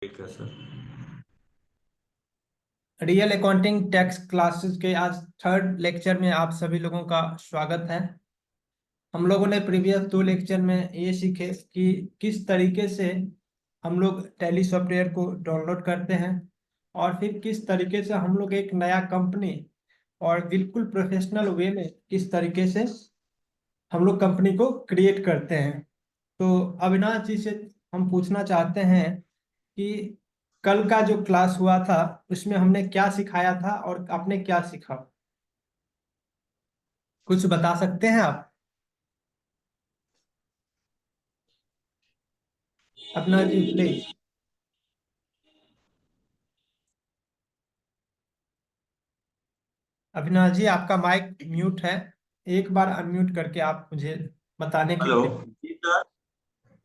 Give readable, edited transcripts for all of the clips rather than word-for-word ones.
ठीक है sir. Real accounting tax classes के आज थर्ड लेक्चर में आप सभी लोगों का स्वागत है। हम लोगों ने प्रीवियस दो लेक्चर में ये सीखे कि किस तरीके से हम लोग टैली सॉफ्टवेयर को डाउनलोड करते हैं और फिर किस तरीके से हम लोग एक नया कंपनी और बिल्कुल प्रोफेशनल वे में किस तरीके से हम लोग कंपनी को क्रिएट करते हैं। तो अविनाश जी से हम पूछना चाहते हैं कि कल का जो क्लास हुआ था उसमें हमने क्या सिखाया था और आपने क्या सीखा, कुछ बता सकते हैं आप अपना जी प्लीज। अविनाश जी आपका माइक म्यूट है, एक बार अनम्यूट करके आप मुझे बताने की हेलो। कृपया। जी सर।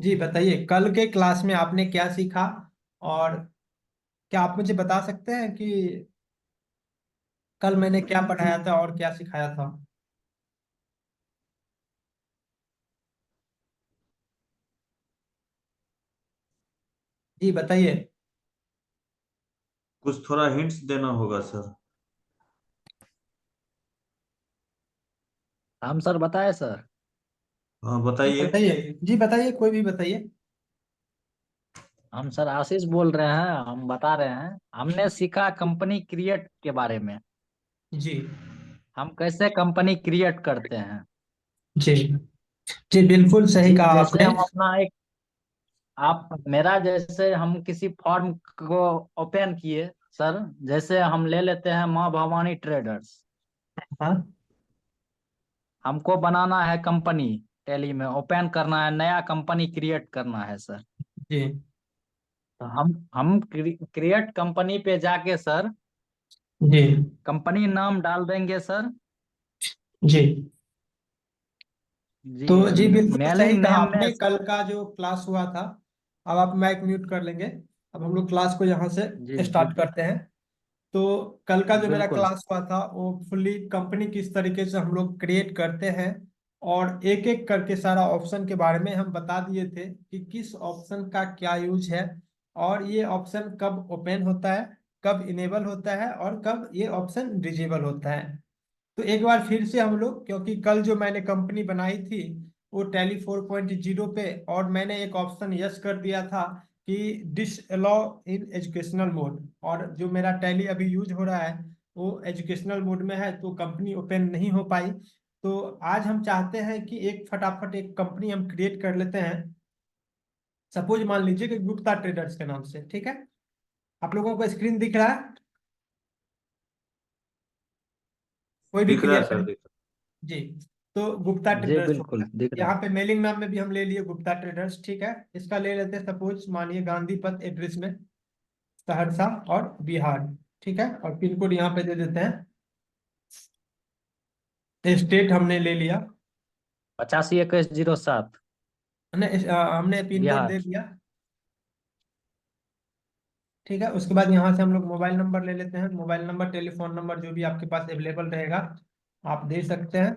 जी बताइए कल के क्लास में आपने क्या सीखा और क्या आप मुझे बता सकते हैं कि कल मैंने क्या पढ़ाया था और क्या सिखाया था। जी बताइए। कुछ थोड़ा हिंट्स देना होगा सर। हम सर बताए सर। हाँ जी बताइए। बताइए, जी बताइए, कोई भी बताइए। हम सर आशीष बोल रहे हैं, हम बता रहे हैं हमने सीखा कंपनी क्रिएट के बारे में। जी हम कैसे कंपनी क्रिएट करते हैं। जी जी बिल्कुल सही जी कहा जैसे आपने। हम अपना एक आप मेरा जैसे हम किसी फॉर्म को ओपन किए सर। जैसे हम ले लेते हैं माँ भवानी ट्रेडर्स। हाँ हमको बनाना है कंपनी, टेली में ओपन करना है, नया कंपनी क्रिएट करना है सर। जी तो हम क्रिएट कंपनी पे जाके सर जी कंपनी नाम डाल देंगे सर। जी जी तो जी बिल्कुल सही मेलिंग कहा नेम में आपने। कल का जो क्लास हुआ था, अब आप माइक म्यूट कर लेंगे। अब हम लोग क्लास को यहाँ जी से जी स्टार्ट करते हैं। तो कल का जो मेरा बिल्कुल। क्लास हुआ था वो फुल्ली कंपनी किस तरीके से हम लोग क्रिएट करते हैं और एक एक करके सारा ऑप्शन के बारे में हम बता दिए थे कि किस ऑप्शन का क्या यूज है और ये ऑप्शन कब ओपन होता है, कब इनेबल होता है और कब ये ऑप्शन डिजेबल होता है। तो एक बार फिर से हम लोग, क्योंकि कल जो मैंने कंपनी बनाई थी वो टैली 4.0 पे और मैंने एक ऑप्शन यस कर दिया था कि disallow in educational mode, और जो मेरा टैली अभी यूज हो रहा है वो एजुकेशनल मोड में है तो कंपनी ओपन नहीं हो पाई। तो आज हम चाहते हैं कि एक फटाफट एक कंपनी हम क्रिएट कर लेते हैं। सपोज मान लीजिए कि गुप्ता ट्रेडर्स के नाम से, ठीक है। आप लोगों को स्क्रीन दिख रहा है, कोई भी दिख रहा क्लियर है सर, करें। दिख जी, तो गुप्ता जी ट्रेडर्स हो बिल्कुल गया। दिख रहा यहाँ है। पे मेलिंग नाम में भी हम ले लिए गुप्ता ट्रेडर्स, ठीक है। इसका ले लेते हैं सपोज मानिए गांधी पथ एड्रेस में, सहरसा और बिहार, ठीक है। और पिन कोड यहाँ पे दे देते हैं, स्टेट हमने ले लिया। 85 21 07 हमने पिन कोड बिहार। दे दिया, ठीक है। उसके बाद यहाँ से हम लोग मोबाइल नंबर ले लेते हैं। मोबाइल नंबर, टेलीफोन नंबर जो भी आपके पास अवेलेबल रहेगा आप दे सकते हैं,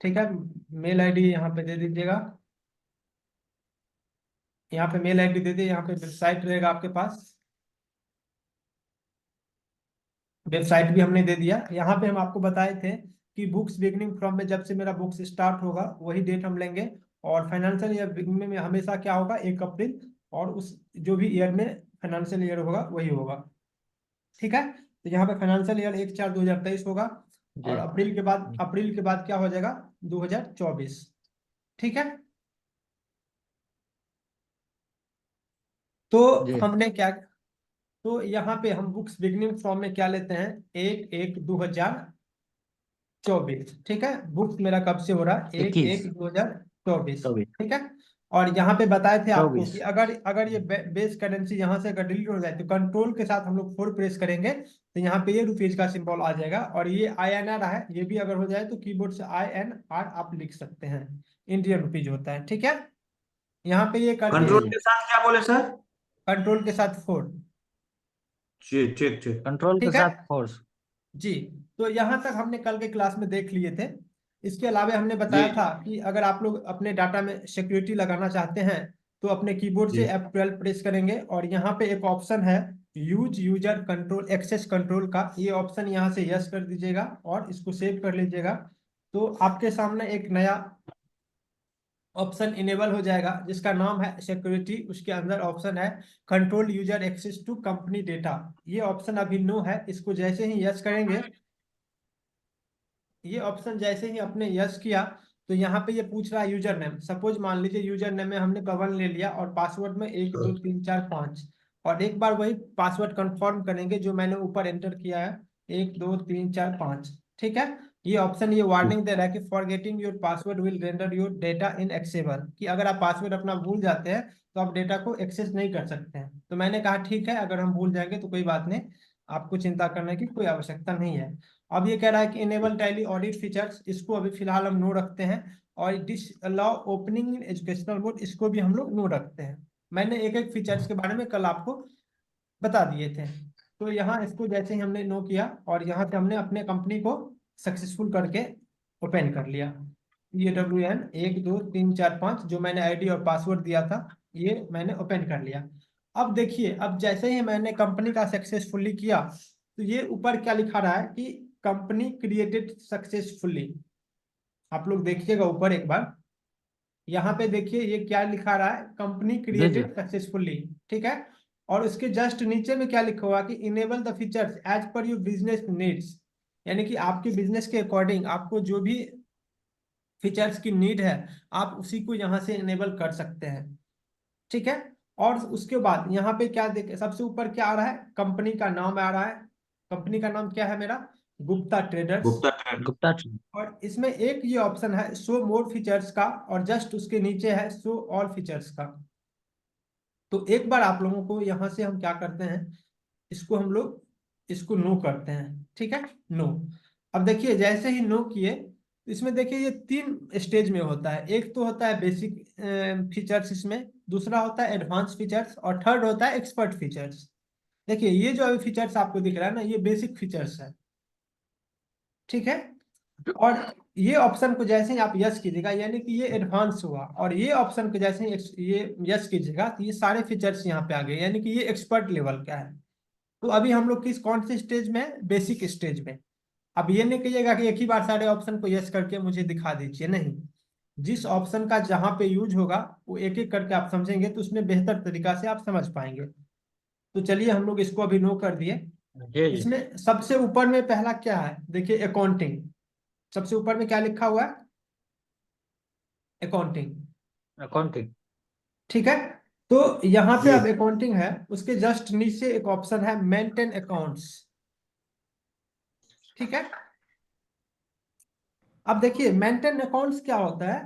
ठीक है। मेल आईडी यहाँ पे दे दीजिएगा। यहाँ पे मेल आईडी दे दिए, यहाँ पे वेबसाइट रहेगा आपके पास, वेबसाइट भी हमने दे दिया। यहाँ पे हम आपको बताए थे कि बुक्स बिगनिंग फ्रॉम में जब से मेरा बुक्स स्टार्ट होगा वही डेट हम लेंगे। और फाइनेंशियल ईयर बिगनिंग में हमेशा क्या होगा, 1 अप्रैल, और उस जो भी ईयर में फाइनेंशियल ईयर होगा वही होगा, ठीक है। तो यहाँ पे फाइनेंशियल ईयर 1/4/2023 होगा। और जी अप्रैल के बाद क्या हो जाएगा, 2024, ठीक है। तो जी हमने क्या, तो यहाँ पे हम बुक्स बिगनिंग फ्रॉम में क्या लेते हैं, 1/1/2024, ठीक है। बुक्स मेरा कब से हो रहा है, एक एक 21 दो हजार चौबीस 24 ठीक है। और यहाँ पे बताए थे आपको 24। कि अगर अगर ये बेस करेंसी यहाँ से अगर डिलीट हो जाए तो कंट्रोल के साथ हम लोग 4 प्रेस करेंगे तो यहाँ पे ये रुपीज का सिंबल आ जाएगा। और ये INR है, ये भी अगर हो जाए तो कीबोर्ड से INR आप लिख सकते हैं, इंडियन रुपीज होता है, ठीक है। यहाँ पे ये करके कंट्रोल जी के साथ क्या बोले सर? कंट्रोल के साथ 4, जी ठीक ठीक। कंट्रोल के ठीक है। साथ फोर्स। जी, तो यहाँ तक हमने कल के क्लास में देख लिए थे। इसके अलावा हमने जी बताया था कि अगर आप लोग अपने डाटा में सिक्योरिटी लगाना चाहते हैं तो अपने कीबोर्ड से जी F12 प्रेस करेंगे और यहाँ पे एक ऑप्शन है use user control access control का, ये ऑप्शन यहाँ से यस कर दीजिएगा और इसको सेव कर लीजिएगा। तो आपके सामने एक नया ऑप्शन इनेबल हो जाएगा जिसका नाम है सिक्योरिटी, उसके अंदर ऑप्शन है control user access to company data. ये ऑप्शन अभी नो है, इसको जैसे ही यस करेंगे, ये ऑप्शन जैसे ही आपने यस किया तो यहाँ पे ये पूछ रहा है यूजर नेम। सपोज मान लीजिए यूजर नेम में हमने पवन ले लिया और पासवर्ड में 1 2 3 4 5, और एक बार वही पासवर्ड कंफर्म करेंगे जो मैंने ऊपर एंटर किया है 1 2 3 4 5। ठीक है, ये ऑप्शन ये वार्निंग दे रहा है कि forgetting your password will render your data inaccessible, कि अगर आप पासवर्ड अपना भूल जाते हैं तो आप डेटा को एक्सेस नहीं कर सकते हैं। तो मैंने कहा ठीक है, अगर हम भूल जाएंगे तो कोई बात नहीं, आपको चिंता करने की कोई आवश्यकता नहीं है। अब ये कह रहा है कि इनेबल टैली ऑडिट फीचर्स, इसको अभी फिलहाल हम नो रखते हैं। और disallow opening in educational mode, इसको भी हम लोग नो रखते हैं। मैंने एक एक फीचर्स के बारे में कल आपको बता दिए थे। तो यहाँ इसको जैसे ही हमने नो किया और यहाँ से हमने अपने कंपनी को सक्सेसफुल करके ओपन कर लिया। EWN 1 2 3 4 5 जो मैंने आईडी और पासवर्ड दिया था, ये मैंने ओपन कर लिया। अब देखिए, अब जैसे ही मैंने कंपनी का सक्सेसफुली किया तो ये ऊपर क्या लिखा रहा है कि कंपनी क्रिएटेड सक्सेसफुली। आप लोग देखिएगा ऊपर एक बार, यहाँ पे देखिए ये क्या लिखा रहा है, कंपनी जी जी। Created successfully. ठीक है, और उसके जस्ट नीचे में क्या लिखा हुआ कि enable the features as per your business needs, यानी कि आपके बिजनेस के अकॉर्डिंग आपको जो भी फीचर्स की नीड है आप उसी को यहाँ से इनेबल कर सकते हैं। ठीक है, और उसके बाद यहाँ पे क्या देख, सबसे ऊपर क्या आ रहा है, कंपनी का नाम आ रहा है। कंपनी का नाम क्या है मेरा, गुप्ता ट्रेडर्स। गुप्ता ट्रेड। गुप्ता। और इसमें एक ये ऑप्शन है शो मोर फीचर्स का, और जस्ट उसके नीचे है शो ऑल फीचर्स का। तो एक बार आप लोगों को यहाँ से हम क्या करते हैं, इसको हम लोग इसको नो करते हैं। ठीक है, नो। अब देखिए जैसे ही नो किए तो इसमें देखिए ये 3 स्टेज में होता है। एक तो होता है बेसिक फीचर्स, इसमें दूसरा होता है एडवांस फीचर्स, और थर्ड होता है एक्सपर्ट फीचर्स। देखिए ये जो अभी फीचर्स आपको दिख रहा है ना, ये बेसिक फीचर्स है। ठीक है, और ये ऑप्शन को जैसे ही आप यस कीजिएगा यानी कि ये एडवांस हुआ, और ये ऑप्शन को जैसे ही ये यस कीजिएगा तो ये सारे फीचर्स यहाँ पे आ गए, यानी कि ये एक्सपर्ट लेवल का है। तो अभी हम लोग किस कौन से स्टेज में, बेसिक स्टेज में। अब ये नहीं कहिएगा कि एक ही बार सारे ऑप्शन को यस करके मुझे दिखा दीजिए, नहीं। जिस ऑप्शन का जहां पे यूज होगा वो एक एक करके आप समझेंगे तो उसमें बेहतर तरीका से आप समझ पाएंगे। तो चलिए हम लोग इसको अभी नो कर दिए। जी जी। इसमें सबसे ऊपर में पहला क्या है, देखिए अकाउंटिंग। सबसे ऊपर में क्या लिखा हुआ है, अकाउंटिंग। अकाउंटिंग। ठीक है, तो यहाँ पे जी अब अकाउंटिंग है, उसके जस्ट नीचे एक ऑप्शन है मेंटेन अकाउंट्स। ठीक है, अब देखिए मेंटेन अकाउंट्स क्या होता है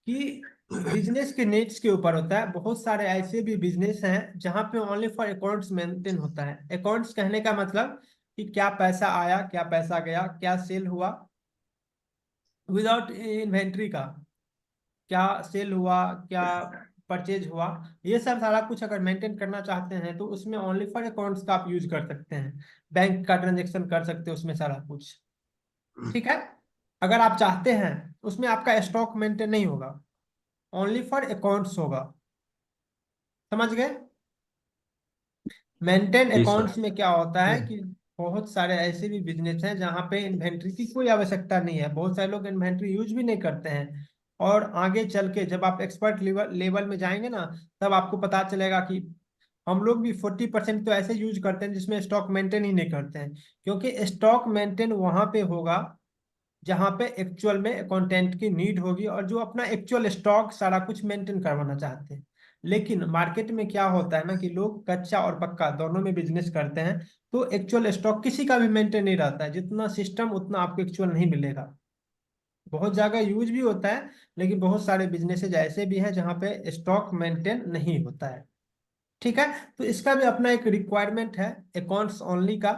कि बिजनेस के नीड्स के ऊपर होता है। बहुत सारे ऐसे भी बिजनेस हैं जहां पे ओनली फॉर अकाउंट्स मेंटेन होता है। अकाउंट्स कहने का मतलब कि क्या पैसा आया, क्या पैसा गया, क्या सेल हुआ, विदाउट इन्वेंट्री का क्या सेल हुआ, क्या परचेज हुआ, ये सब सारा कुछ अगर मेंटेन करना चाहते हैं तो उसमें ओनली फॉर अकाउंट्स का आप यूज कर सकते हैं। बैंक का ट्रांजेक्शन कर सकते हैं उसमें सारा कुछ। ठीक है, अगर आप चाहते हैं उसमें आपका स्टॉक मेंटेन नहीं होगा, ओनली फॉर अकाउंट्स होगा। समझ गए, मेंटेन जी सर। अकाउंट्स में क्या होता है कि बहुत सारे ऐसे भी बिजनेस हैं जहां पे इन्वेंट्री की कोई आवश्यकता नहीं है, बहुत सारे लोग इन्वेंट्री यूज भी नहीं करते हैं। और आगे चल के जब आप एक्सपर्ट लेवल लेवल में जाएंगे ना, तब आपको पता चलेगा कि हम लोग भी 40% तो ऐसे यूज करते हैं जिसमें स्टॉक मेंटेन ही नहीं करते हैं। क्योंकि स्टॉक मेंटेन वहां पे होगा जहां पे एक्चुअल में अकाउंटेंट की नीड होगी और जो अपना एक्चुअल स्टॉक सारा कुछ मेंटेन करवाना चाहते हैं। लेकिन मार्केट में क्या होता है ना कि लोग कच्चा और पक्का दोनों में बिजनेस करते हैं, तो एक्चुअल स्टॉक किसी का भी मेंटेन नहीं रहता है। जितना सिस्टम उतना आपको एक्चुअल नहीं मिलेगा। बहुत जगह यूज भी होता है, लेकिन बहुत सारे बिजनेसेज ऐसे भी हैं जहाँ पे स्टॉक मेंटेन नहीं होता है। ठीक है, तो इसका भी अपना एक रिक्वायरमेंट है अकाउंट्स ओनली का।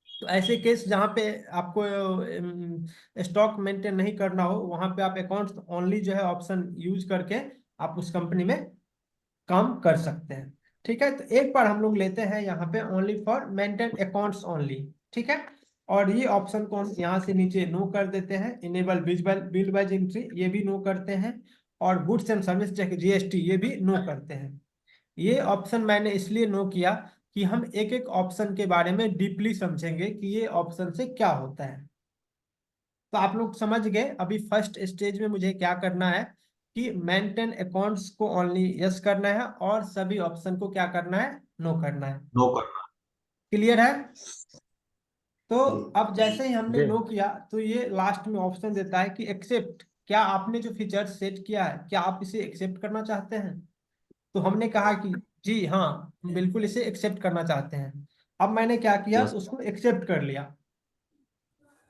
तो ऐसे केस जहाँ पे आपको स्टॉक मेंटेन नहीं करना हो वहां पे आप अकाउंट्स ओनली जो है ऑप्शन यूज करके आप उस कंपनी में काम कर सकते हैं। ठीक है, तो एक बार हम लोग लेते हैं यहाँ पे only for maintain accounts only. ठीक है, और ये ऑप्शन को हम यहाँ से नीचे नो कर देते हैं। Enable visual bill wise entry, ये भी नो करते हैं। और goods and service tax GST ये भी नो करते हैं। ये ऑप्शन मैंने इसलिए नो किया कि हम एक एक ऑप्शन के बारे में डीपली समझेंगे कि ये ऑप्शन से क्या होता है। तो आप लोग समझ गए अभी फर्स्ट स्टेज में मुझे क्या करना है कि मेंटेन अकाउंट्स को ओनली यस करना है और सभी ऑप्शन को क्या करना है, नो करना है। नो करना। क्लियर है? तो अब जैसे ही हमने जी नो किया तो ये लास्ट में ऑप्शन देता है कि एक्सेप्ट, क्या आपने जो फीचर सेट किया है क्या आप इसे एक्सेप्ट करना चाहते हैं। तो हमने कहा कि जी हाँ, हम बिल्कुल इसे एक्सेप्ट करना चाहते हैं। अब मैंने क्या किया, यस। उसको एक्सेप्ट कर लिया।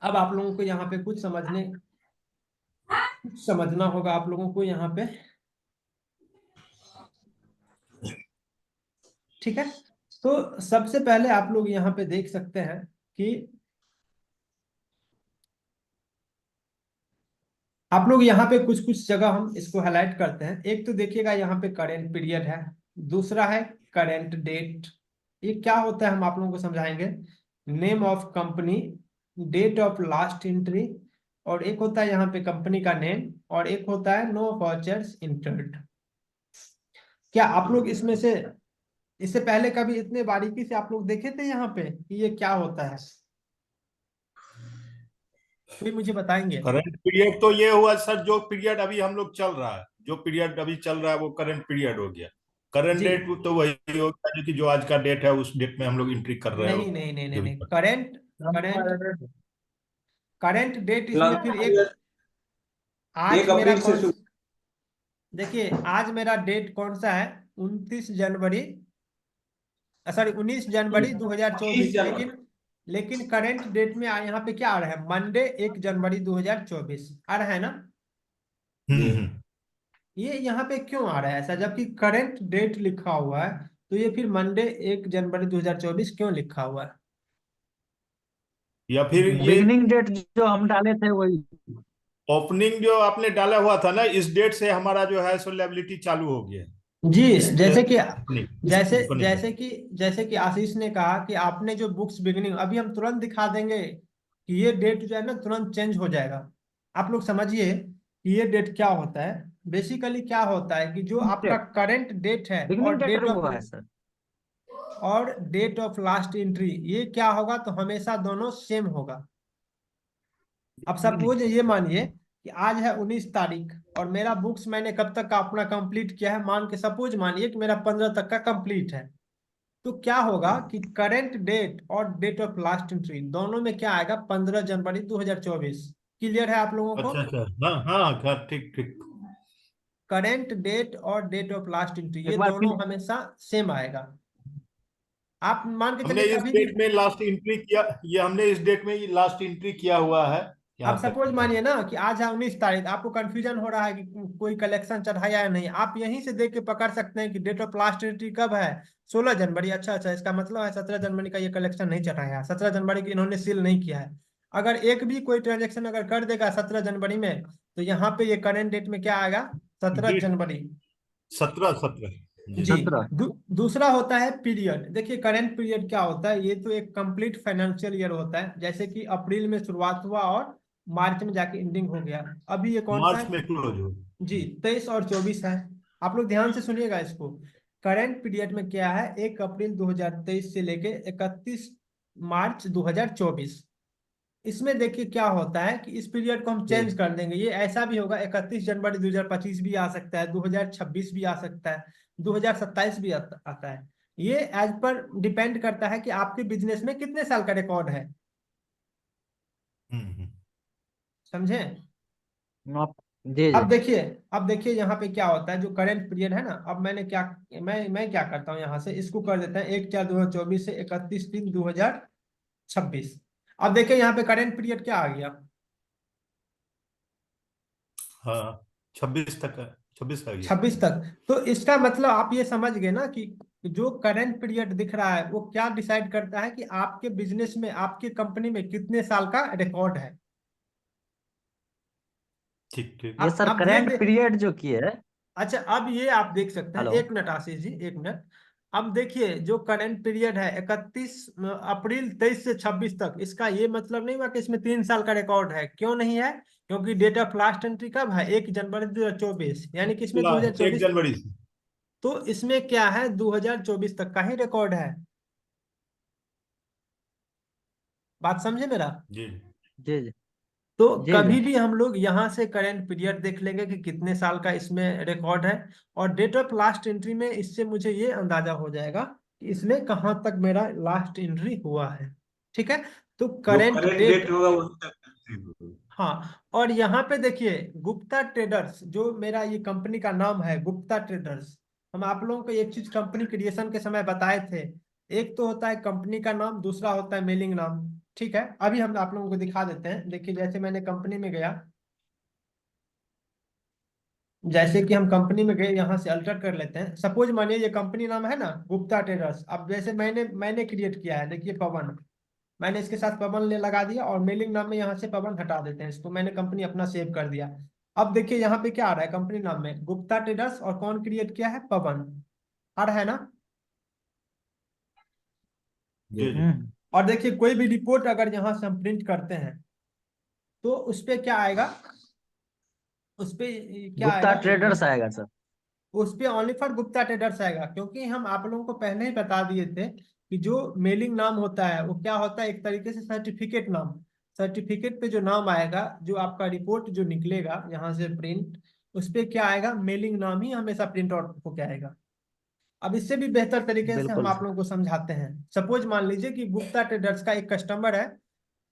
अब आप लोगों को यहाँ पे कुछ समझना होगा आप लोगों को यहाँ पे। ठीक है, तो सबसे पहले आप लोग यहाँ पे देख सकते हैं कि आप लोग यहाँ पे कुछ कुछ जगह हम इसको हाईलाइट करते हैं। एक तो देखिएगा यहाँ पे करेंट पीरियड है, दूसरा है करेंट डेट। ये क्या होता है हम आप लोगों को समझाएंगे। Name of company, date of last entry, और एक होता है यहाँ पे कंपनी का नेम, और एक होता है नो वाउचर्स इंटर्ड। क्या आप लोग इसमें से इससे पहले कभी इतने बारीकी से आप लोग देखे थे यहाँ पे कि ये क्या होता है? कोई मुझे बताएंगे? करंट पीरियड तो ये हुआ सर, जो पीरियड अभी हम लोग चल रहा है, जो पीरियड अभी चल रहा है वो करंट पीरियड हो गया। करंट जी, डेट तो वही हो गया जो कि जो आज का डेट है उस डेट में हम लोग एंट्री कर रहे नहीं हो नहीं नहीं नहीं जो भी नहीं, कर। करेंट करेंट करेंट डेट इसमें फिर एक प्लस आज एक मेरा अप्रैल से कौन, शुरू। देखिए आज मेरा डेट कौन सा है, 29 जनवरी, सॉरी 19 जनवरी 30 2024। जनवरी। लेकिन करंट डेट में यहाँ पे क्या आ रहा है, मंडे 1 जनवरी 2024 आ रहा है ना। जी। हम्म। ये यहाँ पे क्यों आ रहा है ऐसा, जबकि करंट डेट लिखा हुआ है, तो ये फिर मंडे 1 जनवरी 2024 क्यों लिखा हुआ है? या फिर ये बिगनिंग डेट जो हम डाले थे वही। ओपनिंग जो आपने डाला हुआ था ना, इस डेट से हमारा जो है सो लायबिलिटी चालू हो गया है। जी, इस जैसे कि इस जैसे कंपनी का। जैसे कि जैसे कि आशीष ने कहा कि आपने जो बुक्स बिगनिंग, अभी हम तुरंत दिखा देंगे कि ये डेट जो है ना तुरंत चेंज हो जाएगा। आप लोग समझिए कि ये डेट क्या होता है। बेसिकली क्या होता है कि जो आपका करंट डेट है बिगनिंग डेट हुआ है सर। और डेट ऑफ लास्ट एंट्री, ये क्या होगा, तो हमेशा दोनों सेम होगा। अब सपोज ये मानिए कि आज है 19 तारीख और मेरा बुक्स मैंने कब तक का अपना कंप्लीट किया है, मान के सपोज मानिए कि मेरा 15 तक का कंप्लीट है। तो क्या होगा कि करंट डेट और डेट ऑफ लास्ट एंट्री दोनों में क्या आएगा, 15 जनवरी 2024। क्लियर है आप लोगों को? अच्छा अच्छा, हाँ हाँ हाँ, ठीक ठीक। करंट डेट और डेट ऑफ लास्ट एंट्री ये एक बार दोनों फिर हमेशा सेम आएगा। आप मान के हमने चलिए इस कभी भी, डेट में लास्ट एंट्री किया, ये हमने इस डेट में लास्ट एंट्री किया हुआ है अब यहाँ तक सपोज है। मानिए ना कि आज है 19 तारीख, आपको कंफ्यूजन हो रहा है कि कोई कलेक्शन चढ़ाया या नहीं, आप यहीं से देख के पकड़ सकते हैं कि डेट ऑफ लास्ट एंट्री कब है, 16 जनवरी। अच्छा अच्छा, इसका मतलब है 17 जनवरी का ये कलेक्शन नहीं चढ़ाया है, 17 जनवरी की इन्होंने सील नहीं किया है। अगर एक भी कोई ट्रांजेक्शन अगर कर देगा 17 जनवरी में, तो यहाँ पे ये करंट डेट में क्या आएगा, सत्रह डेट जनवरी 17 17 जी। जी। 17। दूसरा होता है पीरियड। देखिए करंट पीरियड क्या होता है, ये तो एक कंप्लीट फाइनेंशियल ईयर होता है, जैसे कि अप्रैल में शुरुआत हुआ और मार्च में जाके एंडिंग हो गया। अभी ये कौन सा मार्च है? में क्लोज हो। जी, 23 और 24 है। आप लोग ध्यान से सुनिएगा इसको। करंट पीरियड में क्या है, 1 अप्रैल 2023 से लेके 31 मार्च 2024। इसमें देखिए क्या होता है कि इस पीरियड को हम चेंज कर देंगे। ये ऐसा भी होगा, 31 जनवरी 2025 भी आ सकता है, 2026 भी आ सकता है, 2027 भी आता है। ये एज पर डिपेंड करता है कि आपके बिजनेस में कितने साल का रिकॉर्ड है। हम्म। समझे? आप जी जी। अब देखिए यहाँ पे क्या होता है, जो करंट पीरियड है ना, अब मैं क्या करता हूँ, यहाँ से इसको कर देता है 1/4/2024 से 31/3/2026। अब देखिए यहाँ पे करंट पीरियड क्या आ गया, हाँ, 26 तक है, 26 आ गया। 26 तक। तो इसका मतलब आप ये समझ गए ना कि जो करंट पीरियड दिख रहा है वो क्या डिसाइड करता है कि आपके बिजनेस में, आपकी कंपनी में कितने साल का रिकॉर्ड है। ठीक ठीक। ये सर अब ये करंट पीरियड जो की है। अच्छा, अब ये आप देख सकते हैं, हेलो। एक मिनट आशीष जी, एक मिनट। अब देखिए जो करंट पीरियड है 31 अप्रैल 23 से 26 तक, इसका ये मतलब नहीं हुआ कि इसमें 3 साल का रिकॉर्ड है। क्यों नहीं है? क्योंकि डेट ऑफ लास्ट एंट्री कब है? 1 जनवरी 2024, यानी कि इसमें लास्ट 1 2024। जनवरी से। तो इसमें क्या है, 2024 तक का ही रिकॉर्ड है। बात समझे मेरा? जी जी जी तो जी जी। कभी भी हम लोग यहाँ से करंट पीरियड देख लेंगे कि कितने साल का इसमें रिकॉर्ड है, और डेट ऑफ लास्ट एंट्री में इससे मुझे ये अंदाजा हो जाएगा कि इसमें कहाँ तक मेरा लास्ट एंट्री हुआ है। ठीक है, तो जो करंट करेंट डेट। डेट होगा वही तक। हाँ, और यहाँ पे देखिए गुप्ता ट्रेडर्स, जो मेरा ये कंपनी का नाम है गुप्ता ट्रेडर्स। हम आप लोगों को एक चीज कंपनी क्रिएशन के समय बताए थे, एक तो होता है कंपनी का नाम, दूसरा होता है मेलिंग नाम। ठीक है, अभी हम आप लोगों को दिखा देते हैं। देखिए जैसे मैंने कंपनी में गया, जैसे कि हम कंपनी में गए, यहाँ से अल्टर कर लेते हैं। सपोज मानिए ये कंपनी नाम है ना गुप्ता ट्रेडर्स। अब जैसे मैंने क्रिएट किया है, देखिए पवन, मैंने इसके साथ पवन ले लगा दिया, और मेलिंग नाम में यहाँ से पवन हटा देते हैं इसको, मैंने कंपनी अपना सेव कर दिया। अब देखिए यहाँ पे क्या आ रहा है, कंपनी नाम में गुप्ता ट्रेडर्स, और कौन क्रिएट किया है? पवन। आ रहा है ना? जी जी। और देखिए कोई भी रिपोर्ट अगर यहाँ से हम प्रिंट करते हैं, तो उस पे क्या आएगा? उस पे क्या गुप्ता आएगा, एक ट्रेडर्स मिनट। आएगा सर। उस पे ओनली फॉर गुप्ता ट्रेडर्स आएगा, क्योंकि हम आप लोगों को पहले ही बता दिए थे कि जो मेलिंग नाम होता है वो क्या होता है, एक तरीके से सर्टिफिकेट नाम। सर्टिफिकेट पे जो नाम आएगा, जो आपका रिपोर्ट जो निकलेगा यहाँ से प्रिंट, उस पे क्या आएगा? मेलिंग नाम ही हमेशा प्रिंट आउट होके आएगा। अब इससे भी बेहतर तरीके से हम बिल्कुल आप सर। लोगों को समझाते हैं। सपोज मान लीजिए कि गुप्ता ट्रेडर्स का एक कस्टमर है,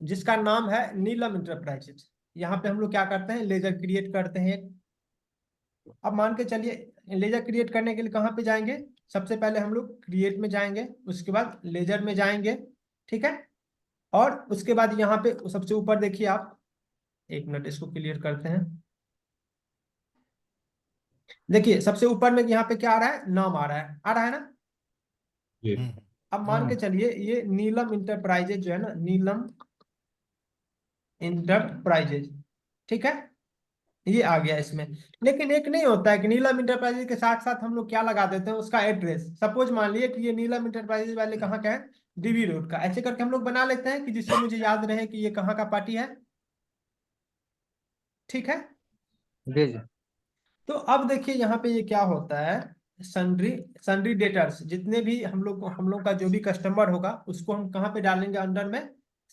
जिसका नाम है नीलम इंटरप्राइजेज। यहाँ पे हम लोग क्या करते हैं, लेजर क्रिएट करते हैं। अब मान के चलिए लेजर क्रिएट करने के लिए कहाँ पे जाएंगे? सबसे पहले हम लोग क्रिएट में जाएंगे, उसके बाद लेजर में जाएंगे। ठीक है, और उसके बाद यहाँ पे सबसे ऊपर देखिए आप, एक मिनट इसको क्लियर करते हैं। देखिए सबसे ऊपर में यहाँ पे क्या आ रहा है? नाम आ रहा है ना? जी। अब मान के हम्म। चलिए ये नीलम इंटरप्राइजेज जो है ना, नीलम इंटरप्राइजेज, ठीक है, ये आ गया इसमें। लेकिन एक नहीं होता है कि नीलम इंटरप्राइजेज के साथ साथ हम लोग क्या लगा देते हैं, उसका एड्रेस। सपोज मान लिए कि ये नीलम इंटरप्राइजेज वाले कहाँ का है? डीवी रोड का। ऐसे करके हम लोग बना लेते हैं कि जिससे मुझे याद रहे कि ये कहाँ का पार्टी है। ठीक है, जी जी। तो अब देखिए यहाँ पे ये क्या होता है, सन्ड्री सन्ड्री डेटर्स, जितने भी हम लोग का जो भी कस्टमर होगा उसको हम कहाँ पे डालेंगे? अंडर में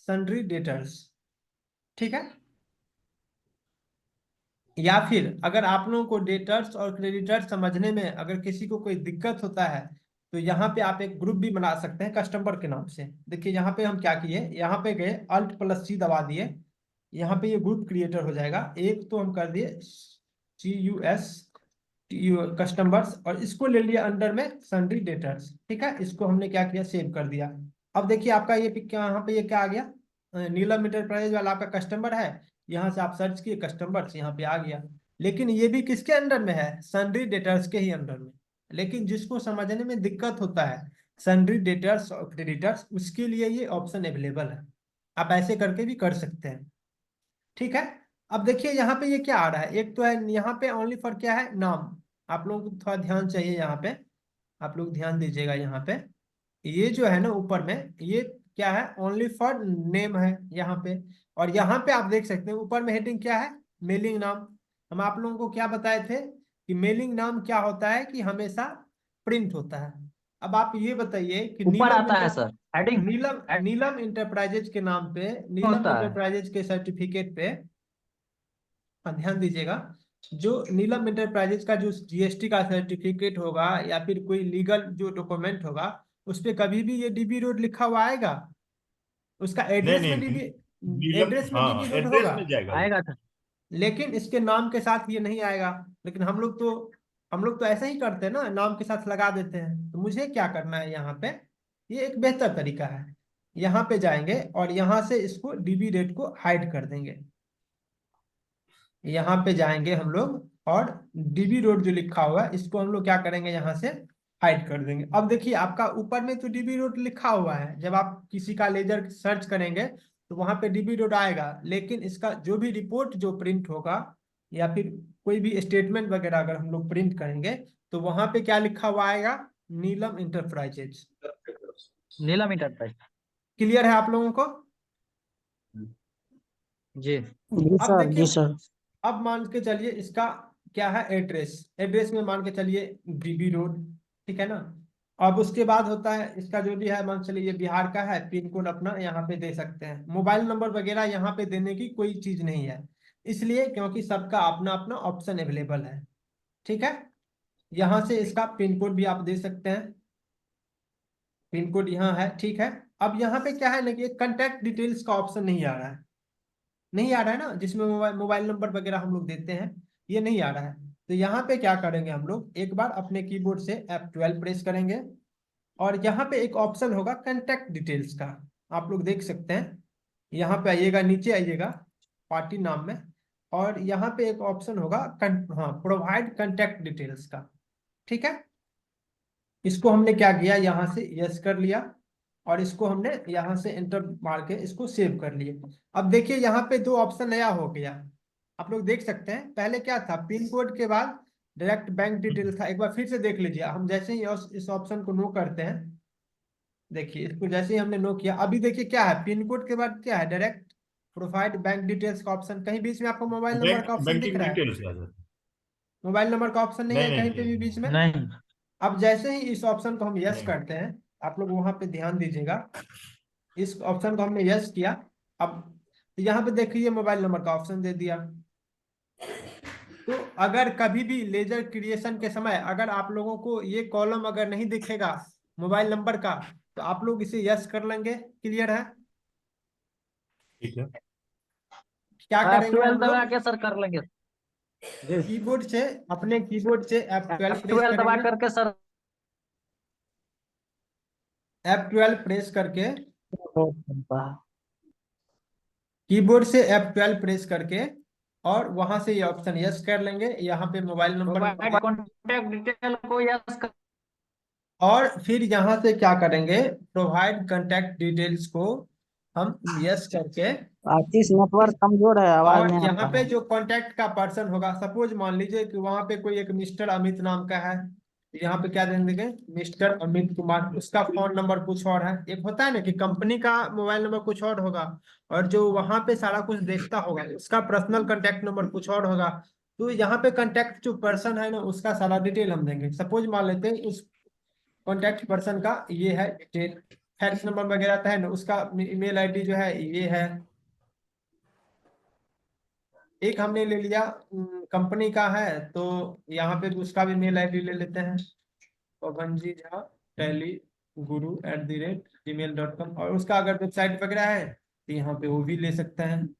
सन्ड्री डेटर्स। ठीक है, या फिर अगर आप लोगों को डेटर्स और क्रेडिटर्स समझने में अगर किसी को कोई दिक्कत होता है, तो यहाँ पे आप एक ग्रुप भी बना सकते हैं कस्टमर के नाम से। देखिए यहाँ पे हम क्या किए, यहाँ पे गए Alt+C दबा दिए, यहाँ पे ये ग्रुप क्रिएटर हो जाएगा। एक तो हम कर दिए CUS कस्टमर्स, और इसको ले लिया अंडर में सन्ड्री डेटर्स। ठीक है, इसको हमने क्या किया, सेव कर दिया। अब देखिए आपका ये यहाँ पे ये क्या आ गया, नीलम इंटरप्राइज वाला आपका कस्टमर है। यहाँ से आप सर्च किए कस्टमर्स, यहाँ पे आ गया। लेकिन ये भी किसके अंडर में है? सन्ड्री डेटर्स के ही अंडर में। लेकिन जिसको समझने में दिक्कत होता है सन्ड्री डेटर्स और क्रेडिटर्स, उसके लिए ये ऑप्शन अवेलेबल है। आप ऐसे करके भी कर सकते हैं। ठीक है, अब देखिए यहाँ पे ये क्या आ रहा है, एक तो है यहाँ पे ओनली फॉर क्या है, नाम। आप लोगों को थोड़ा ध्यान चाहिए यहाँ पे, आप लोग ध्यान दीजिएगा यहाँ पे। ये जो है ना ऊपर में, ये क्या है? ओनली फॉर नेम है यहाँ पे। और यहाँ पे आप देख सकते हैं ऊपर में हेडिंग क्या है, मेलिंग नाम। हम आप लोगों को क्या बताए थे कि मेलिंग नाम क्या होता है, कि हमेशा प्रिंट होता है। अब आप ये बताइए कि ऊपर आता है सर, हेडिंग नीलम इंटरप्राइजेज के नाम पे, नीलम होता है। इंटरप्राइजेज के सर्टिफिकेट पे, हाँ ध्यान दीजिएगा, जो नीलम इंटरप्राइजेज का जो GST का सर्टिफिकेट होगा या फिर कोई लीगल जो डॉक्यूमेंट होगा, उस पे कभी भी ये डीबी रोड लिखा हुआ आएगा? उसका नहीं एड्रेस में नहीं, डीबी नीलम, एड्रेस में हाँ डीबी रोड एड्रेस होगा, में जाएगा वो। आएगा सर। लेकिन इसके नाम के साथ ये नहीं आएगा। लेकिन हम लोग तो ऐसा ही करते हैं ना, नाम के साथ लगा देते हैं। तो मुझे क्या करना है यहाँ पे, ये एक बेहतर तरीका है। यहाँ पे जाएंगे और यहाँ से इसको डीबी रेट को हाइड कर देंगे। यहाँ पे जाएंगे हम लोग, और डीबी रोड जो लिखा हुआ है इसको हम लोग क्या करेंगे, यहाँ से हाइड कर देंगे। अब देखिए आपका ऊपर में तो डीबी रोड लिखा हुआ है, जब आप किसी का लेजर सर्च करेंगे तो वहां पे डीबी रोड आएगा। लेकिन इसका जो भी रिपोर्ट जो प्रिंट होगा, या फिर कोई भी स्टेटमेंट वगैरह अगर हम लोग प्रिंट करेंगे, तो वहां पे क्या लिखा हुआ आएगा, नीलम इंटरप्राइजेज। नीलम इंटरप्राइज। क्लियर है आप लोगों को? जी। जी अब सर, देखिए, जी सर। अब मान के चलिए इसका क्या है एड्रेस। एड्रेस में मान के चलिए बीबी रोड, ठीक है ना। अब उसके बाद होता है इसका जो भी है, मान के चलिए ये बिहार का है, पिन कोड अपना यहाँ पे दे सकते हैं। मोबाइल नंबर वगैरह यहाँ पे देने की कोई चीज नहीं है, इसलिए क्योंकि सबका अपना अपना ऑप्शन अवेलेबल है, ठीक है। यहाँ से इसका पिन कोड भी आप दे सकते हैं, पिन कोड यहाँ है, ठीक है। अब यहाँ पे क्या है ना कि कंटैक्ट डिटेल्स का ऑप्शन नहीं आ रहा है, नहीं आ रहा है ना, जिसमें मोबाइल मोबाइल नंबर वगैरह हम लोग देते हैं, ये नहीं आ रहा है। तो यहाँ पे क्या करेंगे हम लोग, एक बार अपने कीबोर्ड से F12 प्रेस करेंगे और यहाँ पे एक ऑप्शन होगा कांटेक्ट डिटेल्स का, आप लोग देख सकते हैं। यहाँ पे आइएगा, नीचे आइएगा पार्टी नाम में, और यहाँ पे एक ऑप्शन होगा हाँ, प्रोवाइड कांटेक्ट डिटेल्स का, ठीक है। इसको हमने क्या किया, यहाँ से यस कर लिया और इसको हमने यहाँ से एंटर मार के इसको सेव कर लिए। अब देखिए यहाँ पे दो ऑप्शन नया हो गया, आप लोग देख सकते हैं। पहले क्या था, पिन कोड के बाद डायरेक्ट बैंक डिटेल था। एक बार फिर से देख लीजिए, हम जैसे ही इस ऑप्शन को नो करते हैं, देखिए इसको जैसे ही हमने नो किया, अभी देखिए क्या है, पिन कोड के बाद क्या है, डायरेक्ट प्रोवाइड बैंक डिटेल्स का ऑप्शन। कहीं बीच में आपको मोबाइल नंबर का ऑप्शन दिख बैंकिंग रहा है? डिटेल्स आ जाता मोबाइल नंबर का ऑप्शन नहीं है। है नहीं कहीं पे नहीं भी बीच में। नहीं। अब जैसे ही इस ऑप्शन को हम यस नहीं। करते हैं, आप लोग वहां पे ध्यान दीजिएगा, इस ऑप्शन को हमने यस किया। अब तो यहाँ पे देखिए मोबाइल नंबर का ऑप्शन दे दिया। तो अगर कभी भी लेजर क्रिएशन के समय अगर आप लोगों को ये कॉलम अगर नहीं दिखेगा मोबाइल नंबर का, तो आप लोग इसे यस कर लेंगे। क्लियर है? ठीक है। क्या करेंगे F12 हम दबा लोग, के सर कर लेंगे। कीबोर्ड से, अपने कीबोर्ड से F12 प्रेस F12 दबा करेंगे। करके सर। F12 प्रेस करके, कीबोर्ड से F12 प्रेस करके और वहां से ये ऑप्शन यस कर लेंगे। यहाँ पे mobile number provide contact detail को यस कर। और फिर यहाँ से क्या करेंगे, प्रोवाइड कांटेक्ट डिटेल्स को हम यस करके, आशीष, नेटवर्क कमजोर है, आवाज और नहीं यहाँ आता पे है। जो कांटेक्ट का पर्सन होगा, सपोज मान लीजिए कि वहां पे कोई एक मिस्टर अमित नाम का है, तो यहाँ पे क्या देंगे, मिस्टर अमित कुमार। उसका फोन नंबर कुछ और है, एक होता है ना कि कंपनी का मोबाइल नंबर कुछ और होगा, और जो वहां पे सारा कुछ देखता होगा उसका पर्सनल कांटेक्ट नंबर कुछ और होगा। तो यहाँ पे कांटेक्ट जो पर्सन है ना, उसका सारा डिटेल हम देंगे। सपोज मान लेते हैं उस कॉन्टैक्ट पर्सन का ये है डिटेल, फैक्स नंबर वगैरह था है ना, उसका ईमेल आईडी जो है ये है। एक हमने ले लिया कंपनी का है, तो यहाँ पे उसका भी मेल आईडी ले लेते हैं, पवनजी झा टैली गुरु @gmail.com। और उसका अगर वेबसाइट वगैरह है तो यहाँ पे वो भी ले सकते हैं।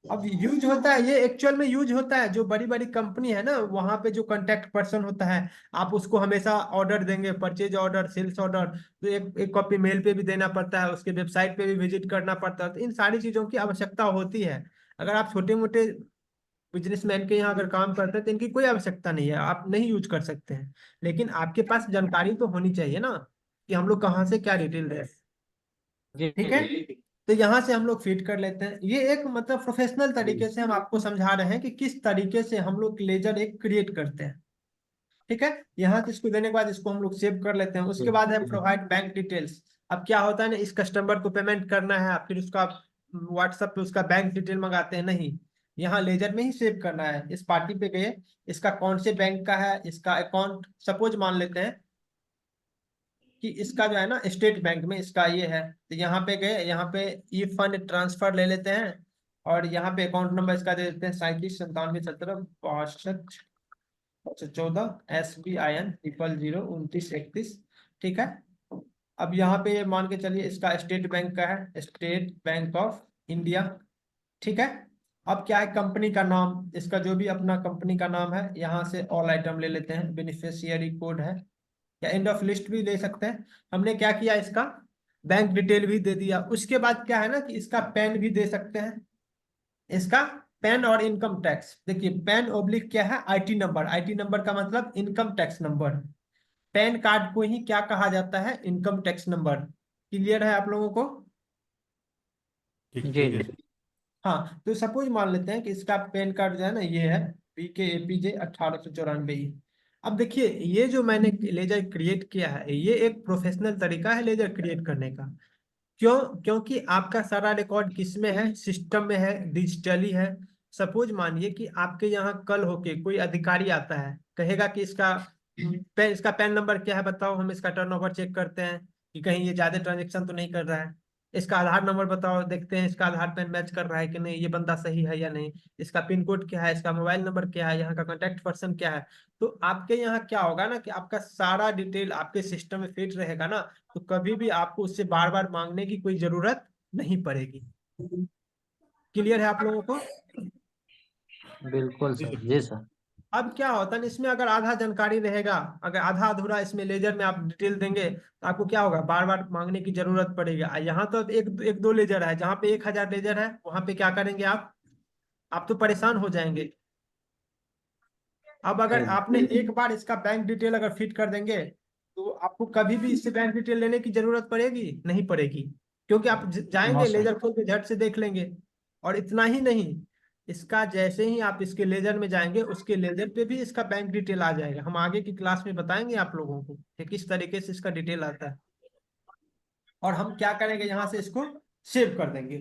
अब यूज होता है, ये एक्चुअल में यूज होता है, जो बड़ी बड़ी कंपनी है ना, वहां पे जो कांटेक्ट पर्सन होता है, आप उसको हमेशा ऑर्डर देंगे, परचेज ऑर्डर, सेल्स ऑर्डर, तो एक कॉपी मेल पे भी देना पड़ता है, उसके वेबसाइट पे भी विजिट करना पड़ता है। तो इन सारी चीजों की आवश्यकता होती है। अगर आप छोटे मोटे बिजनेसमैन के यहाँ अगर काम करते हैं तो इनकी कोई आवश्यकता नहीं है, आप नहीं यूज कर सकते हैं। लेकिन आपके पास जानकारी तो होनी चाहिए ना कि हम लोग कहाँ से क्या डिटेल दें, जी ठीक है। तो यहाँ से हम लोग फीड कर लेते हैं। ये एक मतलब प्रोफेशनल तरीके से हम आपको समझा रहे हैं कि किस तरीके से हम लोग लेजर एक क्रिएट करते हैं, ठीक है। यहाँ से इसको देने के बाद इसको हम लोग सेव कर लेते हैं। उसके बाद है प्रोवाइड बैंक डिटेल्स। अब क्या होता है ना, इस कस्टमर को पेमेंट करना है, फिर उसका व्हाट्सएप पे उसका बैंक डिटेल मंगाते हैं, नहीं, यहाँ लेजर में ही सेव करना है। इस पार्टी पे गए, इसका कौन से बैंक का है, इसका अकाउंट सपोज मान लेते हैं कि इसका जो है ना स्टेट बैंक में इसका ये है, तो यहाँ पे गए, यहाँ पे ई फंड ट्रांसफर ले लेते हैं और यहाँ पे अकाउंट नंबर इसका दे देते हैं 37971762 SBIN 0002931, ठीक है। अब यहाँ पे मान के चलिए इसका स्टेट बैंक का है, स्टेट बैंक ऑफ इंडिया, ठीक है। अब क्या है, कंपनी का नाम, इसका जो भी अपना कंपनी का नाम है, यहाँ से ऑल आइटम ले लेते हैं। बेनिफिशियरी कोड है या एंड ऑफ लिस्ट भी ले सकते हैं। हमने क्या किया, इसका बैंक डिटेल भी दे दिया। उसके बाद क्या है ना कि इसका पैन भी दे सकते हैं, इसका पैन और इनकम टैक्स। देखिए पैन ओब्लिक क्या है, आईटी नंबर, आईटी नंबर का मतलब income tax number. Pan card को ही क्या कहा जाता है, इनकम टैक्स नंबर। क्लियर है आप लोगों को? ठीक जी ठीक है। जी। हाँ, तो सपोज मान लेते हैं कि इसका पैन कार्ड जो है ना ये है PK APJ 1894। अब देखिए, ये जो मैंने लेजर क्रिएट किया है, ये एक प्रोफेशनल तरीका है लेजर क्रिएट करने का। क्यों? क्योंकि आपका सारा रिकॉर्ड किस में है? सिस्टम में है, डिजिटली है। सपोज मानिए कि आपके यहाँ कल होके कोई अधिकारी आता है, कहेगा कि इसका पैन नंबर क्या है बताओ, हम इसका टर्नओवर चेक करते हैं कि कहीं ये ज्यादा ट्रांजेक्शन तो नहीं कर रहा है। इसका आधार नंबर बताओ, देखते हैं इसका आधार पैन मैच कर रहा है कि नहीं, ये बंदा सही है या नहीं। इसका पिन कोड क्या है, इसका मोबाइल नंबर क्या है, यहाँ का कॉन्टेक्ट पर्सन क्या है। तो आपके यहाँ क्या होगा ना कि आपका सारा डिटेल आपके सिस्टम में फिट रहेगा ना, तो कभी भी आपको उससे बार बार मांगने की कोई जरूरत नहीं पड़ेगी। क्लियर है आप लोगों को? बिल्कुल सर, जी सर। अब क्या होता है ना, इसमें अगर आधा जानकारी रहेगा, अगर आधा अधूरा इसमें लेजर में आप डिटेल देंगे, तो आपको क्या होगा, बार बार मांगने की जरूरत पड़ेगी। यहाँ तो अब एक दो लेजर है, जहाँ पे 1000 लेजर है, वहां पे क्या करेंगे आप तो परेशान हो जाएंगे। अब अगर आपने एक बार इसका बैंक डिटेल अगर फिट कर देंगे, तो आपको कभी भी इससे बैंक डिटेल लेने की जरूरत पड़ेगी नहीं पड़ेगी, क्योंकि आप नो जाएंगे सर। लेजर खोल के झट से देख लेंगे। और इतना ही नहीं, इसका जैसे ही आप इसके लेजर में जाएंगे, उसके लेजर पे भी इसका बैंक डिटेल आ जाएगा। हम आगे की क्लास में बताएंगे आप लोगों को कि किस तरीके से इसका डिटेल आता है। और हम क्या करेंगे, यहाँ से इसको सेव कर देंगे।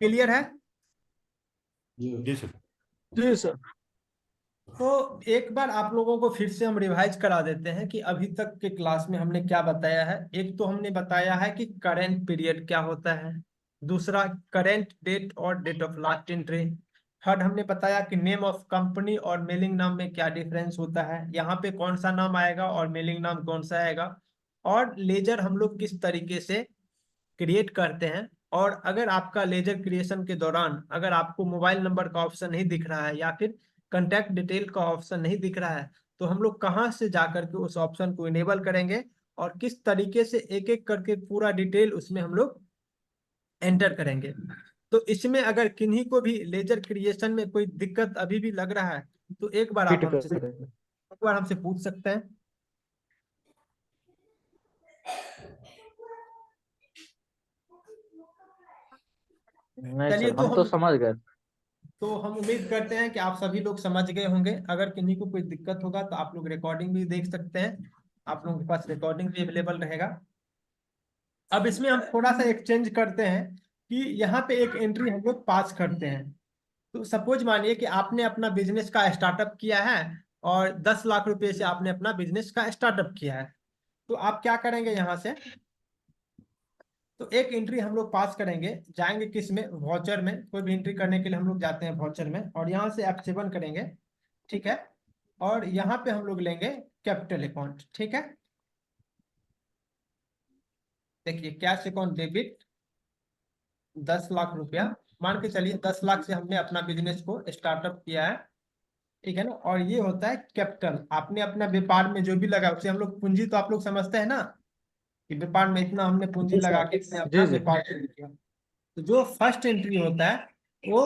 क्लियर है? जी सर। जी सर। तो एक बार आप लोगों को फिर से हम रिवाइज करा देते हैं कि अभी तक के क्लास में हमने क्या बताया है। एक तो हमने बताया है कि करेंट पीरियड क्या होता है, दूसरा करेंट डेट और date of last entry, third हमने बताया कि नेम ऑफ कंपनी और मेलिंग नाम में क्या डिफरेंस होता है, यहाँ पे कौन सा नाम आएगा और मेलिंग नाम कौन सा आएगा, और लेजर हम लोग किस तरीके से क्रिएट करते हैं। और अगर आपका लेजर क्रिएशन के दौरान अगर आपको मोबाइल नंबर का ऑप्शन नहीं दिख रहा है या फिर कंटैक्ट डिटेल का ऑप्शन नहीं दिख रहा है, तो हम लोग कहाँ से जाकर के उस ऑप्शन को इनेबल करेंगे और किस तरीके से एक एक करके पूरा डिटेल उसमें हम लोग एंटर करेंगे। तो इसमें अगर किन्हीं को भी लेजर क्रिएशन में कोई दिक्कत अभी भी लग रहा है, तो एक बार आप हमसे पूछ सकते हैं। नहीं चलिए, सर, हम तो समझ गए। तो हम उम्मीद करते हैं कि आप सभी लोग समझ गए होंगे। अगर किन्हीं को कोई दिक्कत होगा तो आप लोग रिकॉर्डिंग भी देख सकते हैं, आप लोगों के पास रिकॉर्डिंग भी अवेलेबल रहेगा। अब इसमें हम थोड़ा सा एक्सचेंज करते हैं कि यहाँ पे एक एंट्री हम लोग पास करते हैं। तो सपोज मानिए कि आपने अपना बिजनेस का स्टार्टअप किया है और 10 लाख रुपए से आपने अपना बिजनेस का स्टार्टअप किया है। तो आप क्या करेंगे, यहाँ से तो एक एंट्री हम लोग पास करेंगे, जाएंगे किस में, वाउचर में। कोई भी एंट्री करने के लिए हम लोग जाते हैं वाउचर में, और यहाँ से F7 करेंगे, ठीक है। और यहाँ पे हम लोग लेंगे कैपिटल अकाउंट, ठीक है। देखिए, कैश अकाउंट डेबिट 10 लाख रुपया, मान के चलिए 10 लाख से हमने अपना बिजनेस को स्टार्टअप किया है, ठीक है ना। और ये होता है कैपिटल, आपने अपना व्यापार में जो भी लगा उसे हम लोग पूंजी, तो आप लोग समझते हैं ना कि व्यापार में इतना हमने पूंजी जी सर। लगा के इसने अपना जी जी। व्यापार शुरू किया। तो जो फर्स्ट एंट्री होता है वो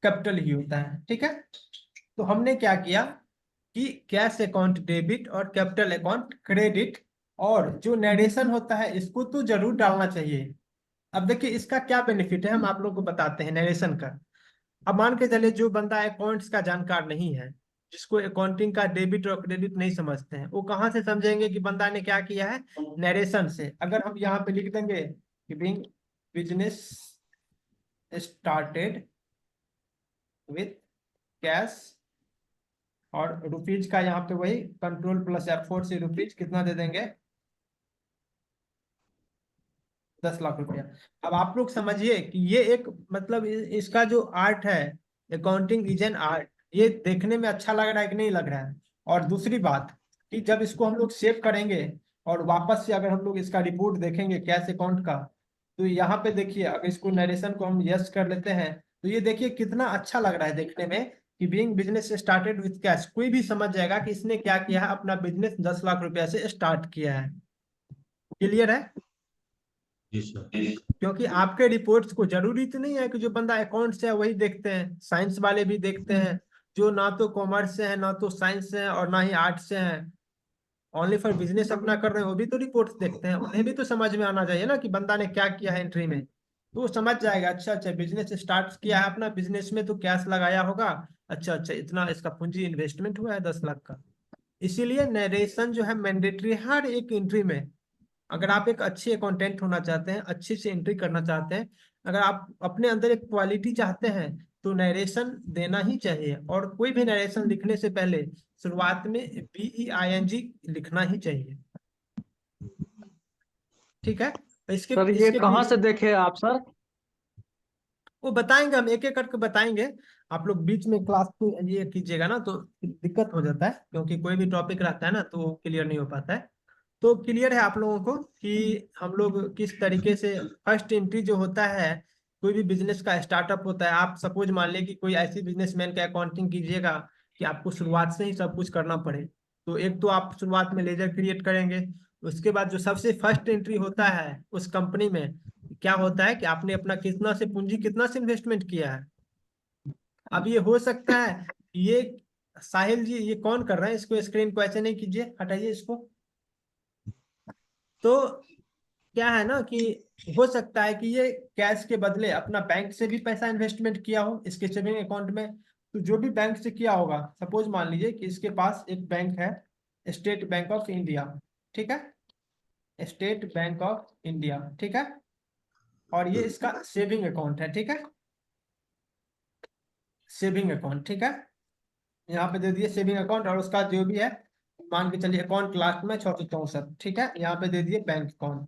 कैपिटल ही होता है, ठीक है। तो हमने क्या किया कि कैश अकाउंट डेबिट और कैपिटल अकाउंट क्रेडिट, और जो नरेशन होता है इसको तो जरूर डालना चाहिए। अब देखिए, इसका क्या बेनिफिट है हम आप लोग को बताते हैं नरेशन का। अब मान के चले जो बंदा अकाउंट्स का जानकार नहीं है, जिसको अकाउंटिंग का डेबिट और क्रेडिट नहीं समझते हैं, वो कहाँ से समझेंगे कि बंदा ने क्या किया है, नरेशन से। अगर हम यहाँ पे लिख देंगे कि being business started with cash, और रुपीज का यहाँ पे वही कंट्रोल प्लस F4 से रुपीज कितना दे देंगे, 10 लाख रुपया। अब आप लोग समझिए कि ये एक मतलब इसका जो आर्ट है, अकाउंटिंग इज एन आर्ट, ये देखने में अच्छा लग रहा है कि नहीं लग रहा है। और दूसरी बात कि जब इसको हम लोग सेव करेंगे और वापस से अगर हम लोग इसका रिपोर्ट देखेंगे कैश अकाउंट का, तो यहाँ पे देखिए, अगर इसको नरेशन को हम यस कर लेते हैं, तो ये देखिए कितना अच्छा लग रहा है देखने में कि being business started with cash. कोई भी समझ जाएगा कि इसने क्या किया है, अपना बिजनेस 10 लाख रुपया से स्टार्ट किया है। क्लियर है? जी सर। क्योंकि आपके रिपोर्ट्स को जरूरी तो नहीं है कि जो बंदा अकाउंट से है वही देखते हैं, साइंस वाले भी देखते हैं, जो ना तो कॉमर्स से है ना तो साइंस से है और ना ही आर्ट्स से है, ओनली फॉर बिजनेस अपना कर रहे हैं, वो भी तो रिपोर्ट्स देखते हैं। उन्हें भी तो समझ में आना चाहिए ना कि बंदा ने क्या किया है एंट्री में। तो वो समझ जाएगा, अच्छा अच्छा बिजनेस स्टार्ट किया है अपना, बिजनेस में तो कैश लगाया होगा, अच्छा अच्छा, इतना इसका पूंजी इन्वेस्टमेंट हुआ है 10 लाख का। इसीलिए नरेशन जो है मैंडेटरी है हर एक एंट्री में। अगर आप एक अच्छे अकाउंटेंट होना चाहते हैं, अच्छी से एंट्री करना चाहते हैं, अगर आप अपने अंदर एक क्वालिटी चाहते हैं, तो नरेशन देना ही चाहिए। और कोई भी नरेशन लिखने से पहले शुरुआत में BEING लिखना ही चाहिए। ठीक है, इसके सर ये इसके कहाँ से पीछे देखे आप सर? वो बताएंगे, हम एक एक करके बताएंगे। आप लोग बीच में क्लास में ये कीजिएगा ना तो दिक्कत हो जाता है, क्योंकि कोई भी टॉपिक रहता है ना तो क्लियर नहीं हो पाता है। तो क्लियर है आप लोगों को कि हम लोग किस तरीके से फर्स्ट एंट्री जो होता है, कोई भी बिजनेस का स्टार्टअप होता है। आप सपोज मान लें कि कोई ऐसी बिजनेसमैन का अकाउंटिंग कीजिएगा कि आपको शुरुआत से ही सब कुछ करना पड़े, तो एक तो आप शुरुआत में लेजर क्रिएट करेंगे। उसके बाद जो सबसे फर्स्ट एंट्री होता है उस कंपनी में, क्या होता है कि आपने अपना कितना से पूंजी, कितना से इन्वेस्टमेंट किया है। अब ये हो सकता है ये साहिल जी ये कौन कर रहे हैं, इसको स्क्रीन को ऐसे नहीं कीजिए, हटाइए इसको। तो क्या है ना कि हो सकता है कि ये कैश के बदले अपना बैंक से भी पैसा इन्वेस्टमेंट किया हो इसके सेविंग अकाउंट में। तो जो भी बैंक से किया होगा, सपोज मान लीजिए कि इसके पास एक बैंक है, स्टेट बैंक ऑफ इंडिया। ठीक है, स्टेट बैंक ऑफ इंडिया। ठीक है, और ये इसका सेविंग अकाउंट है। ठीक है, सेविंग अकाउंट। ठीक है, यहाँ पे दे दिए सेविंग अकाउंट, और उसका जो भी है मान के चलिए अकाउंट लास्ट में 664। ठीक है, यहाँ पे दे दिए बैंक अकाउंट,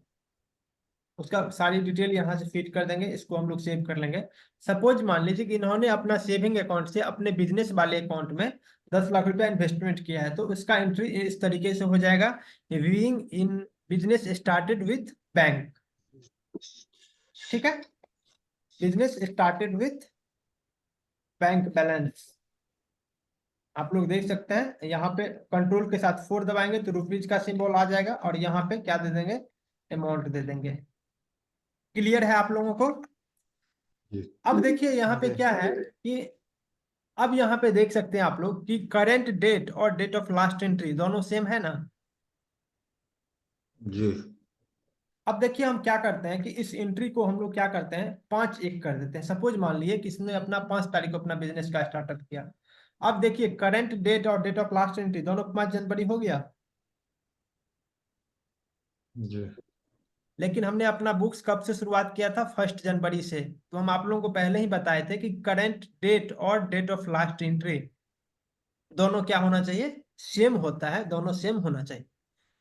उसका सारी डिटेल यहाँ से फीड कर देंगे, इसको हम लोग सेव कर लेंगे। सपोज मान लीजिए कि इन्होंने अपना सेविंग अकाउंट से अपने बिजनेस वाले अकाउंट में 10 लाख रुपया इन्वेस्टमेंट किया है, तो इसका एंट्री इस तरीके से हो जाएगा, viewing in business started with bank. ठीक है, business started with bank balance. आप लोग देख सकते हैं यहाँ पे कंट्रोल के साथ 4 दबाएंगे तो रुपीज का सिंबल आ जाएगा, और यहाँ पे क्या दे देंगे, अमाउंट दे देंगे। क्लियर है आप लोगों को? जी। अब देखिए यहाँ पे क्या है कि अब यहाँ पे देख सकते हैं आप लोग कि करेंट डेट और डेट ऑफ लास्ट एंट्री दोनों सेम है ना। जी। अब देखिए हम क्या करते हैं कि इस एंट्री को हम लोग क्या करते हैं 5-1 कर देते हैं। सपोज मान लिए किसने अपना 5 तारीख को अपना बिजनेस का स्टार्टअप किया। अब देखिए करंट डेट और डेट ऑफ लास्ट एंट्री दोनों 5 जनवरी हो गया, जी। लेकिन हमने अपना बुक्स कब से शुरुआत किया था, 1 जनवरी से। तो हम आप लोगों को पहले ही बताए थे कि करंट डेट और डेट ऑफ लास्ट एंट्री दोनों क्या होना चाहिए, सेम होता है, दोनों सेम होना चाहिए।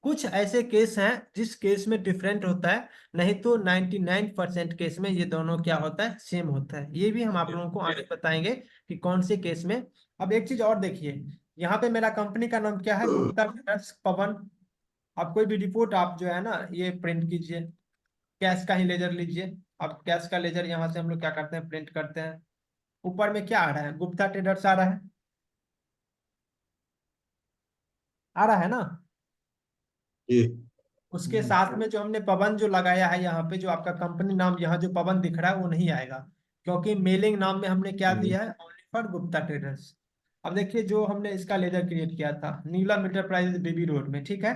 कुछ ऐसे केस हैं जिस केस में डिफरेंट होता है, नहीं तो 99% केस में ये दोनों क्या होता है, सेम होता है। ये भी हम आप लोगों को आगे बताएंगे कि कौन से केस में। अब एक चीज और देखिए, यहाँ पे मेरा कंपनी का नाम क्या है, गुप्ता ट्रेडर्स पवन। आप कोई भी रिपोर्ट आप जो है ना ये प्रिंट कीजिए, कैश का ही लेजर लीजिए। अब कैश का लेजर यहाँ से हम लोग क्या करते हैं, प्रिंट करते हैं। ऊपर में क्या आ रहा है, गुप्ता ट्रेडर्स आ रहा है, आ रहा है ना। जी। उसके साथ में जो हमने पवन जो लगाया है यहाँ पे, जो आपका कंपनी नाम यहाँ जो पवन दिख रहा है वो नहीं आएगा, क्योंकि मेलिंग नाम में हमने क्या दिया है, ओनली फॉर गुप्ता ट्रेडर्स। अब देखिए जो हमने इसका लेजर क्रिएट किया था नीलम इंटरप्राइजेज बीबी रोड में। ठीक है,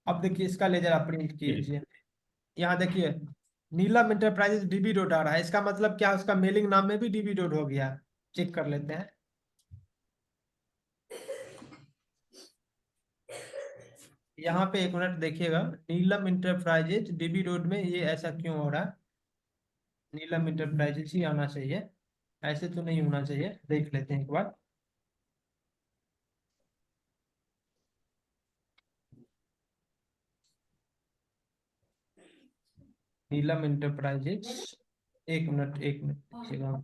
अब देखिए इसका लेजर आप प्रिंट कीजिए। यहाँ देखिए नीलम इंटरप्राइजेज डीबी रोड आ रहा है, इसका मतलब क्या है, उसका मेलिंग नाम में भी डीबी रोड हो गया। चेक कर लेते हैं। यहाँ पे एक मिनट देखिएगा, नीलम इंटरप्राइजेज डीबी रोड में ये ऐसा क्यों हो रहा है। नीलम इंटरप्राइजेज ही आना चाहिए, ऐसे तो नहीं होना चाहिए। देख लेते हैं एक बार। नीलम इंटरप्राइजेज, एक मिनट देखिएगा।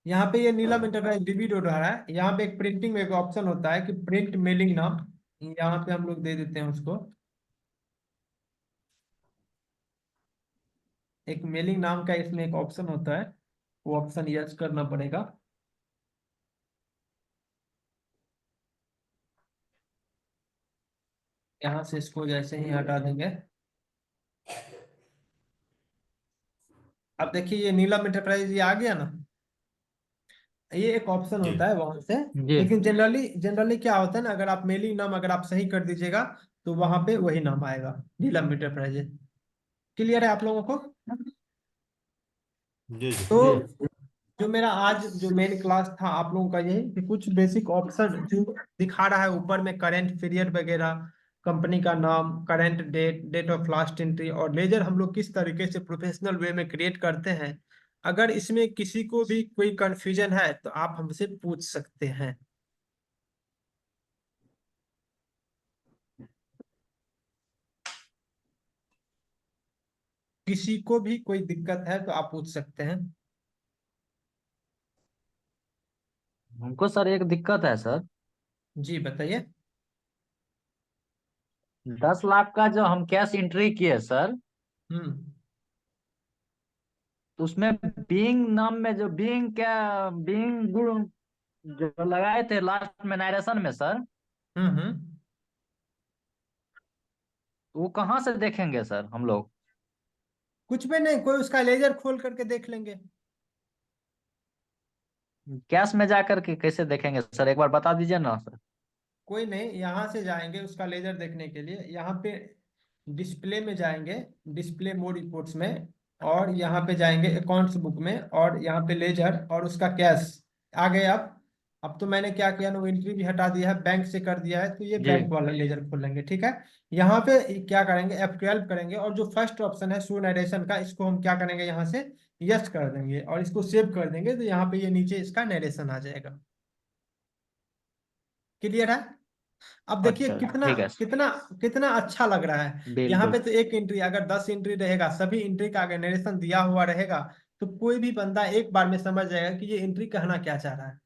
यहाँ पे ये नीलम इंटरप्राइज डीबी रोड आ रहा है, यहाँ पे एक प्रिंटिंग में एक ऑप्शन होता है कि प्रिंट मेलिंग नाम, यहाँ पे हम लोग दे देते हैं उसको। एक मेलिंग नाम का इसमें एक ऑप्शन होता है, वो ऑप्शन यस करना पड़ेगा। यहाँ से इसको जैसे ही हटा देंगे, अब देखिए ये नीलम इंटरप्राइज ये आ गया ना, ये एक ऑप्शन जी। होता है वहां से। जी लेकिन जनरली क्या होता है ना, अगर आप मेलिंग नाम अगर आप सही कर दीजिएगा तो वहां पे वही नाम आएगा, नीलम इंटरप्राइजेज। क्लियर है आप लोगों को? जी जी तो जो मेरा आज जो मेन क्लास था आप लोगों का यही कि कुछ बेसिक ऑप्शन जो दिखा रहा है ऊपर में, करंट पीरियड वगैरह, कंपनी का नाम, current date, date of last entry, और लेजर हम लोग किस तरीके से प्रोफेशनल वे में क्रिएट करते हैं। अगर इसमें किसी को भी कोई कंफ्यूजन है तो आप हमसे पूछ सकते हैं। किसी को भी कोई दिक्कत है तो आप पूछ सकते हैं। हमको सर एक दिक्कत है सर। जी बताइए। 10 लाख का जो हम कैश एंट्री किए सर, हम्म। तो उसमें बीइंग नाम में जो बीइंग गुण जो लगाए थे लास्ट में नरेशन में सर, हम्म। वो कहाँ से देखेंगे सर हम लोग? कुछ भी नहीं, कोई उसका लेजर खोल करके देख लेंगे। कैश में जा करके कैसे देखेंगे सर, एक बार बता दीजिए ना सर। कोई नहीं, यहाँ से जाएंगे उसका लेजर देखने के लिए, यहाँ पे डिस्प्ले में जाएंगे, डिस्प्ले मोड रिपोर्ट्स में, और यहाँ पे जाएंगे अकाउंट्स बुक में, और यहाँ पे लेजर और उसका कैश आ गए। अब तो मैंने क्या किया ना, वो एंट्री भी हटा दिया है, बैंक से कर दिया है, तो ये जी। बैंक वाला लेजर खोलेंगे। ठीक है। यहाँ पे क्या करेंगे, F12 करेंगे, और जो फर्स्ट ऑप्शन है शो नरेशन का, इसको हम क्या करेंगे, यहाँ से यस कर देंगे और इसको सेव कर देंगे, तो यहाँ पे ये नीचे इसका नरेशन आ जाएगा। क्लियर है। अब देखिए अच्छा कितना ठीक है सर। कितना कितना अच्छा लग रहा है। यहाँ बिल्कुल। पे तो एक एंट्री, अगर 10 एंट्री रहेगा, सभी एंट्री का अगर नरेशन दिया हुआ रहेगा, तो कोई भी बंदा एक बार में समझ जाएगा कि ये एंट्री कहना क्या चाह रहा है।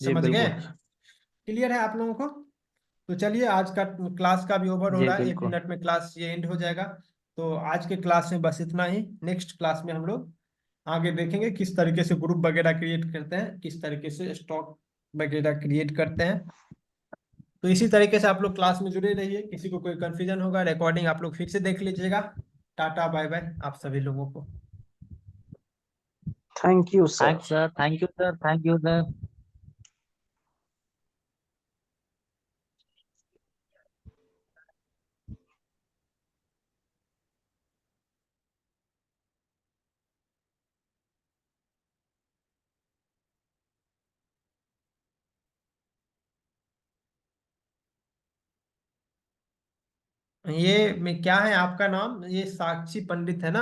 जी समझ गए। बिल्कुल। क्लियर है आप लोगों को। तो चलिए, आज का क्लास का भी ओवर हो जी रहा है, एक बिल्कुल। मिनट में क्लास ये एंड हो जाएगा। तो आज के क्लास में बस इतना ही। नेक्स्ट क्लास में हम लोग आगे देखेंगे किस तरीके से ग्रुप वगैरह क्रिएट करते हैं, किस तरीके से स्टॉक वगैरह क्रिएट करते हैं। तो इसी तरीके से आप लोग क्लास में जुड़े रहिए। किसी को कोई कंफ्यूजन होगा, रिकॉर्डिंग आप लोग फिर से देख लीजिएगा। टाटा बाय बाय आप सभी लोगों को। Thank you sir. Thanks sir, thank you sir, thank you sir. ये क्या है आपका नाम, ये साक्षी पंडित है ना।